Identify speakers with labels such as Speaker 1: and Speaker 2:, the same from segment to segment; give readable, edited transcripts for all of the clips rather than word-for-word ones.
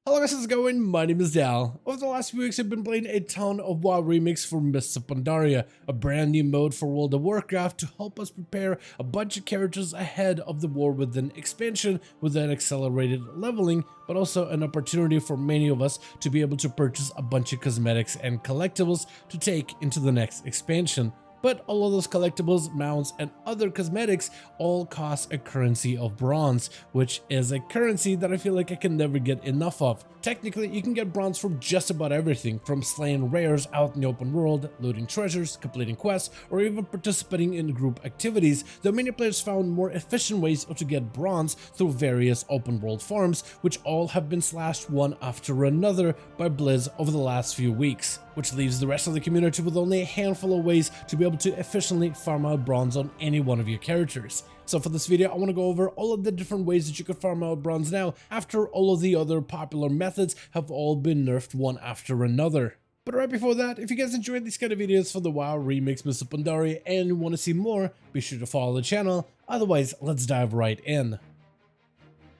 Speaker 1: Hello guys, how's it going? My name is Dal. Over the last few weeks I've been playing a ton of WoW Remix for Mists of Pandaria, a brand new mode for World of Warcraft to help us prepare a bunch of characters ahead of the War Within expansion with an accelerated leveling, but also an opportunity for many of us to be able to purchase a bunch of cosmetics and collectibles to take into the next expansion. But all of those collectibles, mounts, and other cosmetics all cost a currency of bronze, which is a currency that I feel like I can never get enough of. Technically, you can get bronze from just about everything, from slaying rares out in the open world, looting treasures, completing quests, or even participating in group activities, though many players found more efficient ways to get bronze through various open world farms, which all have been slashed one after another by Blizz over the last few weeks, which leaves the rest of the community with only a handful of ways to be able to efficiently farm out bronze on any one of your characters. So for this video, I want to go over all of the different ways that you could farm out bronze now, after all of the other popular methods have all been nerfed one after another. But right before that, if you guys enjoyed these kind of videos for the WoW Remix Mists of Pandaria and you want to see more, be sure to follow the channel. Otherwise, let's dive right in.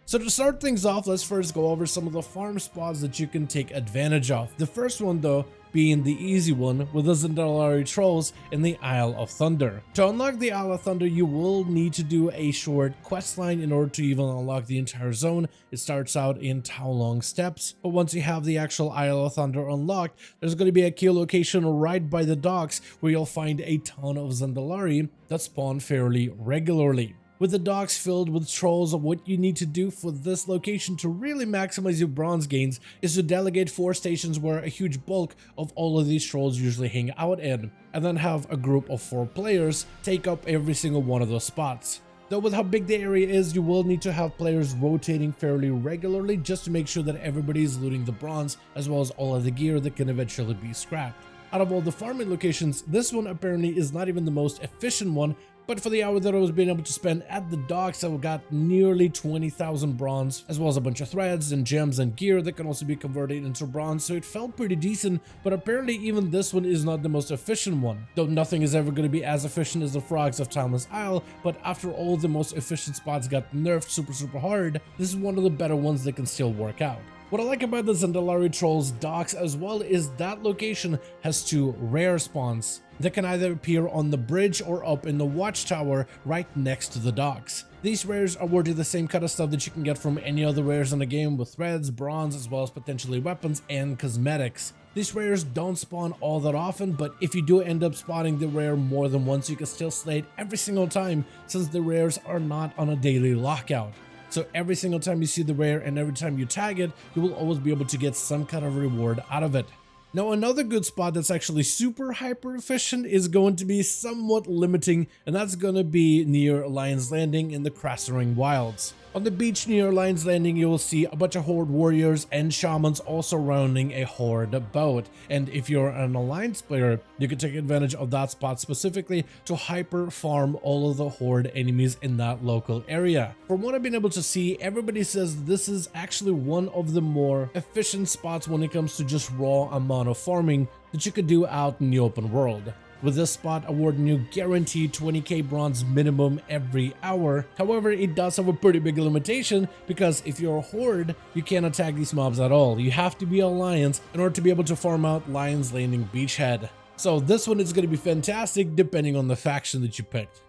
Speaker 1: So to start things off, let's first go over some of the farm spots that you can take advantage of. The first one though being the easy one with the Dalaran trolls in the Isle of Thunder. To unlock the Isle of Thunder, you will need to do a short quest line in order to even unlock the entire zone. It starts out in Townlong Steps, but once you have the actual Isle of Thunder unlocked, there's going to be a key location right by the docks where you'll find a ton of Zandalari that spawn fairly regularly. With the docks filled with trolls, what you need to do for this location to really maximize your bronze gains is to delegate 4 stations where a huge bulk of all of these trolls usually hang out in, and then have a group of 4 players take up every single one of those spots. Though with how big the area is, you will need to have players rotating fairly regularly just to make sure that everybody is looting the bronze as well as all of the gear that can eventually be scrapped. Out of all the farming locations, this one apparently is not even the most efficient one, but for the hour that I was being able to spend at the docks, I got nearly 20,000 bronze, as well as a bunch of threads and gems and gear that can also be converted into bronze, so it felt pretty decent, but apparently even this one is not the most efficient one. Though nothing is ever going to be as efficient as the frogs of Timeless Isle, but after all the most efficient spots got nerfed super hard, this is one of the better ones that can still work out. What I like about the Zandalari Trolls docks as well is that location has 2 rare spawns that can either appear on the bridge or up in the watchtower right next to the docks. These rares are worthy of the same kind of stuff that you can get from any other rares in the game, with threads, bronze, as well as potentially weapons and cosmetics. These rares don't spawn all that often, but if you do end up spotting the rare more than once, you can still slay it every single time, since the rares are not on a daily lockout. So every single time you see the rare and every time you tag it, you will always be able to get some kind of reward out of it. Now another good spot that's actually super hyper efficient is going to be somewhat limiting, and that's going to be near Lion's Landing in the Krasserang Wilds. On the beach near Lion's Landing, you will see a bunch of Horde warriors and shamans all surrounding a Horde boat, and if you're an Alliance player, you can take advantage of that spot specifically to hyper farm all of the Horde enemies in that local area. From what I've been able to see, everybody says this is actually one of the more efficient spots when it comes to just raw amount of farming that you could do out in the open world, with this spot awarding you guaranteed 20k bronze minimum every hour. However, it does have a pretty big limitation, because if you're a Horde, you can't attack these mobs at all. You have to be Alliance in order to be able to farm out Lion's Landing Beachhead. So this one is going to be fantastic depending on the faction that you picked.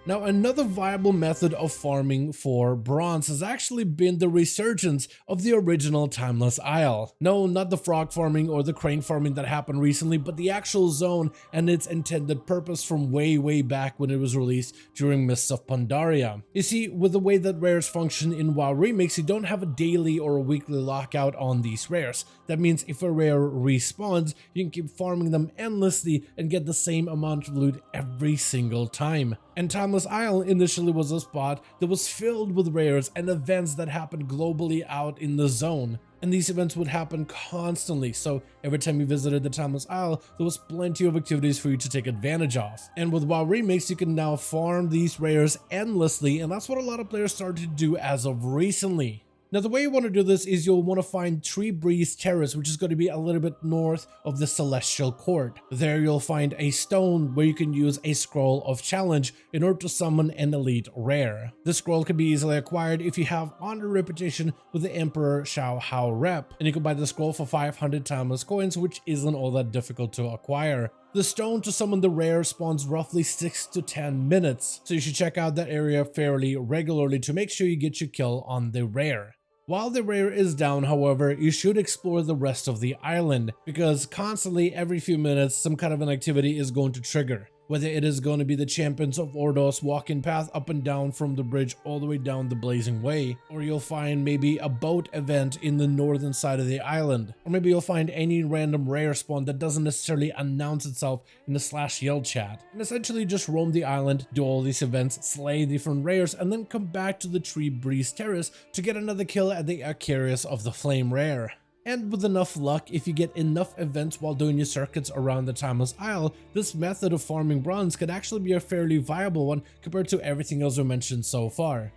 Speaker 1: Now another viable method of farming for bronze has actually been the resurgence of the original Timeless Isle. No, not the frog farming or the crane farming that happened recently, but the actual zone and its intended purpose from way back when it was released during Mists of Pandaria. You see, with the way that rares function in WoW Remix, you don't have a daily or a weekly lockout on these rares. That means if a rare respawns, you can keep farming them endlessly and get the same amount of loot every single time. And Timeless Isle initially was a spot that was filled with rares and events that happened globally out in the zone. And these events would happen constantly, so every time you visited the Timeless Isle, there was plenty of activities for you to take advantage of. And with WoW Remix, you can now farm these rares endlessly, and that's what a lot of players started to do as of recently. Now, the way you want to do this is you'll want to find Tree Breeze Terrace, which is going to be a little bit north of the Celestial Court. There you'll find a stone where you can use a Scroll of Challenge in order to summon an elite rare. This scroll can be easily acquired if you have Honor Reputation with the Emperor Xiao Hao rep, and you can buy the scroll for 500 timeless coins, which isn't all that difficult to acquire. The stone to summon the rare spawns roughly 6 to 10 minutes, so you should check out that area fairly regularly to make sure you get your kill on the rare. While the rare is down, however, you should explore the rest of the island, because constantly every few minutes some kind of an activity is going to trigger. Whether it is going to be the champions of Ordos walking path up and down from the bridge all the way down the Blazing Way, or you'll find maybe a boat event in the northern side of the island, or maybe you'll find any random rare spawn that doesn't necessarily announce itself in the /yell chat, and essentially just roam the island, do all these events, slay different rares, and then come back to the Tree Breeze Terrace to get another kill at the Arcarius of the Flame rare. And with enough luck, if you get enough events while doing your circuits around the Timeless Isle, this method of farming bronze could actually be a fairly viable one compared to everything else we mentioned so far.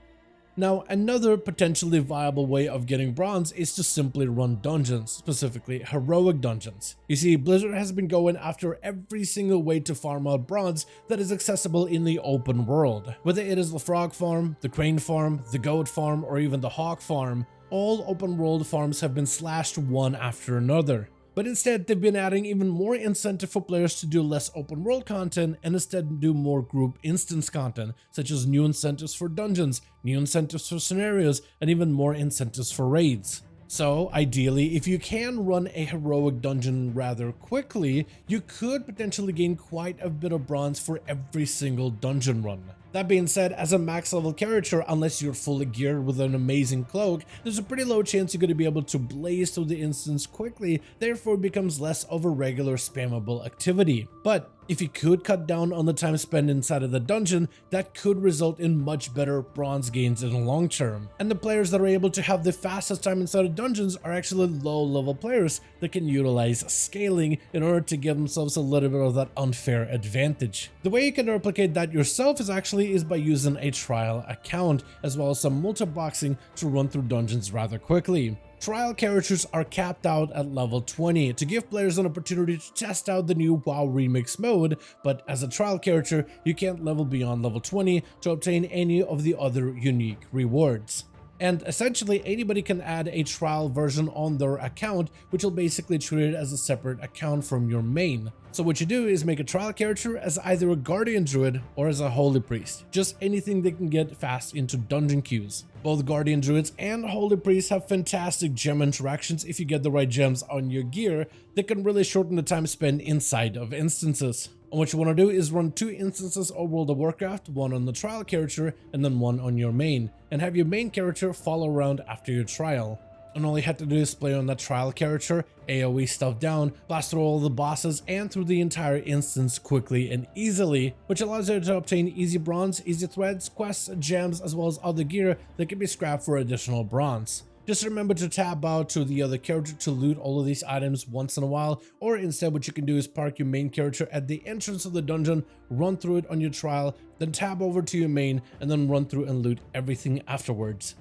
Speaker 1: Now, another potentially viable way of getting bronze is to simply run dungeons, specifically heroic dungeons. You see, Blizzard has been going after every single way to farm out bronze that is accessible in the open world. Whether it is the frog farm, the crane farm, the goat farm, or even the hawk farm, all open world farms have been slashed one after another. But instead, they've been adding even more incentive for players to do less open world content and instead do more group instance content, such as new incentives for dungeons, new incentives for scenarios, and even more incentives for raids. So, ideally, if you can run a heroic dungeon rather quickly, you could potentially gain quite a bit of bronze for every single dungeon run. That being said, as a max level character, unless you're fully geared with an amazing cloak, there's a pretty low chance you're going to be able to blaze through the instance quickly, therefore it becomes less of a regular spammable activity. But if you could cut down on the time spent inside of the dungeon, that could result in much better bronze gains in the long term. And the players that are able to have the fastest time inside of dungeons are actually low level players that can utilize scaling in order to give themselves a little bit of that unfair advantage. The way you can replicate that yourself is by using a trial account, as well as some multi-boxing to run through dungeons rather quickly. Trial characters are capped out at level 20 to give players an opportunity to test out the new WoW Remix mode, but as a trial character, you can't level beyond level 20 to obtain any of the other unique rewards. And essentially, anybody can add a trial version on their account, which will basically treat it as a separate account from your main. So what you do is make a trial character as either a Guardian Druid or as a Holy Priest, just anything they can get fast into dungeon queues. Both Guardian Druids and Holy Priests have fantastic gem interactions if you get the right gems on your gear that can really shorten the time spent inside of instances. And what you want to do is run 2 instances of World of Warcraft, one on the trial character and then one on your main, and have your main character follow around after your trial. And all you have to do is play on that trial character, AoE stuff down, blast through all the bosses and through the entire instance quickly and easily, which allows you to obtain easy bronze, easy threads, quests, gems, as well as other gear that can be scrapped for additional bronze. Just remember to tab out to the other character to loot all of these items once in a while, or instead what you can do is park your main character at the entrance of the dungeon, run through it on your trial, then tab over to your main, and then run through and loot everything afterwards.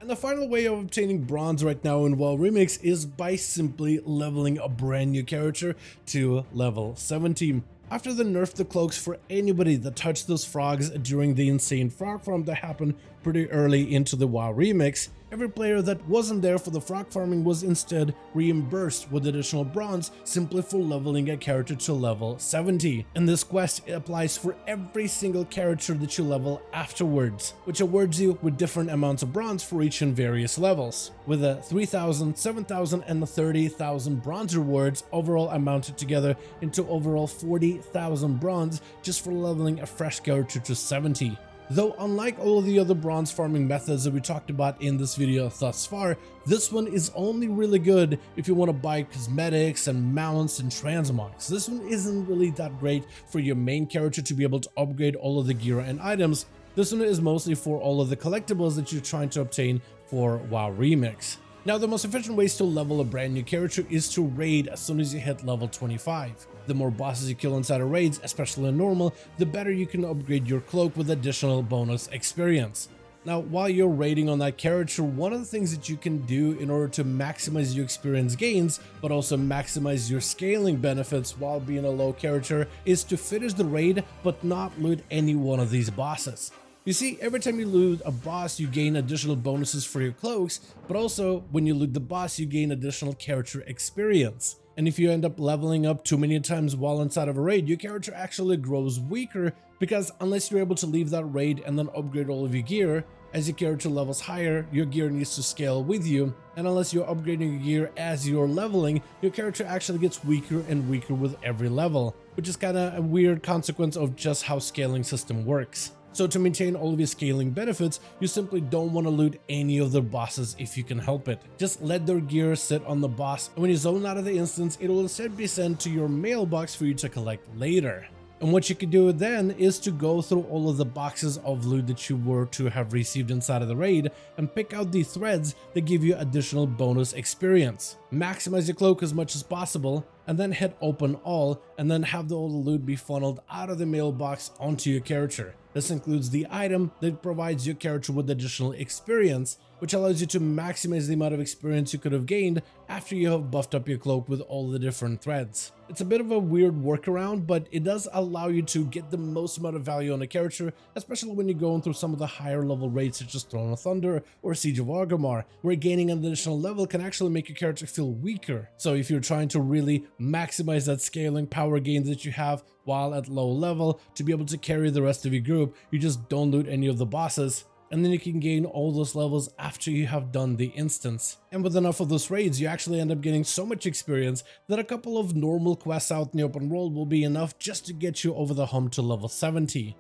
Speaker 1: And the final way of obtaining bronze right now in WoW Remix is by simply leveling a brand new character to level 17. After the nerf the cloaks for anybody that touched those frogs during the insane frog farm that happened pretty early into the WoW Remix, every player that wasn't there for the frog farming was instead reimbursed with additional bronze simply for leveling a character to level 70. And this quest applies for every single character that you level afterwards, which awards you with different amounts of bronze for each in various levels, with a 3,000, 7,000, and 30,000 bronze rewards overall amounted together into overall 40,000 bronze just for leveling a fresh character to 70. Though unlike all of the other bronze farming methods that we talked about in this video thus far, this one is only really good if you want to buy cosmetics and mounts and transmogs. This one isn't really that great for your main character to be able to upgrade all of the gear and items. This one is mostly for all of the collectibles that you're trying to obtain for WoW Remix. Now, the most efficient ways to level a brand new character is to raid as soon as you hit level 25. The more bosses you kill inside of raids, especially in normal, the better you can upgrade your cloak with additional bonus experience. Now, while you're raiding on that character, one of the things that you can do in order to maximize your experience gains, but also maximize your scaling benefits while being a low character, is to finish the raid but not loot any one of these bosses. You see, every time you loot a boss, you gain additional bonuses for your cloaks, but also when you loot the boss, you gain additional character experience. And if you end up leveling up too many times while inside of a raid, your character actually grows weaker, because unless you're able to leave that raid and then upgrade all of your gear, as your character levels higher, your gear needs to scale with you, and unless you're upgrading your gear as you're leveling, your character actually gets weaker and weaker with every level, which is kind of a weird consequence of just how scaling system works. So to maintain all of your scaling benefits, you simply don't want to loot any of their bosses if you can help it. Just let their gear sit on the boss, and when you zone out of the instance, it will instead be sent to your mailbox for you to collect later. And what you can do then is to go through all of the boxes of loot that you were to have received inside of the raid and pick out the threads that give you additional bonus experience. Maximize your cloak as much as possible, and then hit open all, and then have all the loot be funneled out of the mailbox onto your character. This includes the item that provides your character with additional experience, which allows you to maximize the amount of experience you could have gained after you have buffed up your cloak with all the different threads. It's a bit of a weird workaround, but it does allow you to get the most amount of value on a character, especially when you're going through some of the higher level raids such as Throne of Thunder or Siege of Orgrimmar, where gaining an additional level can actually make your character feel weaker. So if you're trying to really maximize that scaling power gains that you have while at low level to be able to carry the rest of your group, you just don't loot any of the bosses, and then you can gain all those levels after you have done the instance. And with enough of those raids, you actually end up getting so much experience that a couple of normal quests out in the open world will be enough just to get you over the hump to level 70.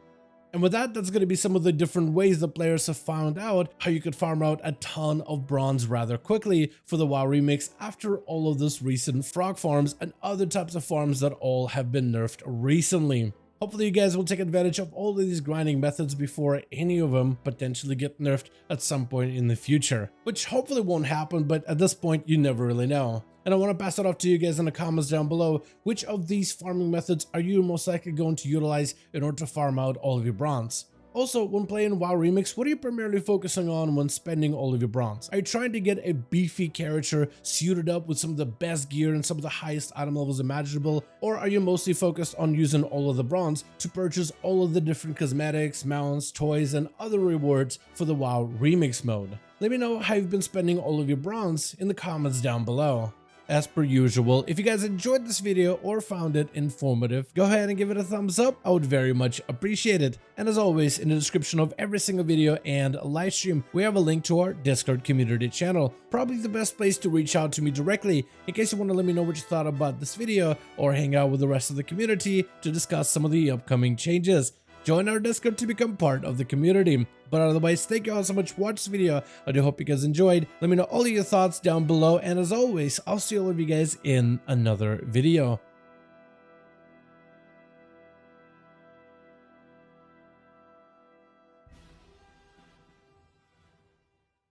Speaker 1: And with that, that's going to be some of the different ways the players have found out how you could farm out a ton of bronze rather quickly for the WoW remix after all of those recent frog farms and other types of farms that all have been nerfed recently. Hopefully you guys will take advantage of all of these grinding methods before any of them potentially get nerfed at some point in the future, which hopefully won't happen, but at this point you never really know. And I want to pass it off to you guys in the comments down below. Which of these farming methods are you most likely going to utilize in order to farm out all of your bronze? Also, when playing WoW Remix, what are you primarily focusing on when spending all of your bronze? Are you trying to get a beefy character suited up with some of the best gear and some of the highest item levels imaginable? Or are you mostly focused on using all of the bronze to purchase all of the different cosmetics, mounts, toys, and other rewards for the WoW Remix mode? Let me know how you've been spending all of your bronze in the comments down below. As per usual, if you guys enjoyed this video or found it informative, go ahead and give it a thumbs up. I would very much appreciate it. And as always, in the description of every single video and live stream, we have a link to our Discord community channel. Probably the best place to reach out to me directly in case you want to let me know what you thought about this video or hang out with the rest of the community to discuss some of the upcoming changes. Join our Discord to become part of the community. But otherwise, thank you all so much for watching this video. I do hope you guys enjoyed. Let me know all of your thoughts down below. And as always, I'll see all of you guys in another video.